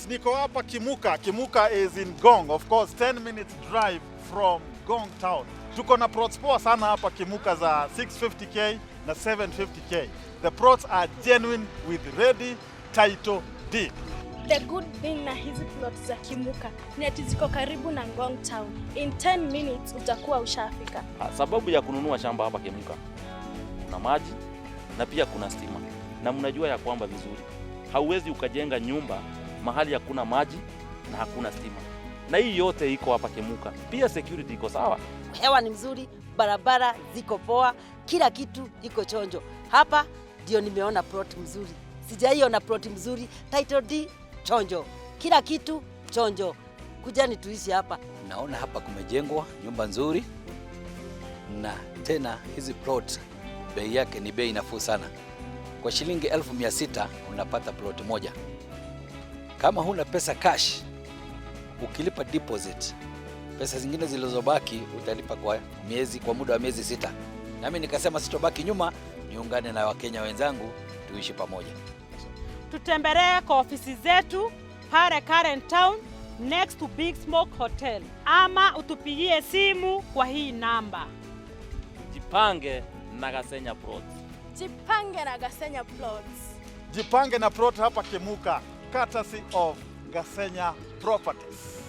Yes, niko hapa Kimuka. Kimuka is in Ngong, of course 10 minutes drive from Ngong town. Tuko na plots poa sana hapa Kimuka za 650k na 750k. The plots are genuine with ready title deed. The good thing na hizi plots za Kimuka ni ati ziko karibu na Ngong town. In 10 minutes utakuwa ushafika. Sababu ya kununua shamba hapa Kimuka, kuna maji na pia kuna stima. Na mnajua ya kwamba vizuri, hauwezi ukajenga nyumba mahali hakuna maji na hakuna stima. Na hii yote iko hapa Kimuka. Pia security iko sawa. Hewa ni mzuri, barabara ziko poa, kila kitu iko chonjo. Hapa ndio nimeona plot mzuri. Sijaiona plot mzuri, title deed chonjo. Kila kitu chonjo. Kujani tuishi hapa. Naona hapa kumejengwa nyumba nzuri na tena hizi plot bei yake ni bei nafuu sana. Kwa shilingi 1600 unapata plot moja. Kama huna pesa cash, ukilipa deposit, pesa zingine zilizobaki utalipa kwa muda wa miezi 6. Nami nikasema sitobaki nyuma, niungane na Wakenya wenzangu tuishi pamoja. Tutembelee kwa ofisi zetu pale Karen Town next to Big Smoke Hotel, ama utupigie simu kwa hii namba. Jipange na Gasenya Plots. Jipange na Gasenya Plots. Jipange na plot hapa Kimuka, courtesy of Gasenya Properties.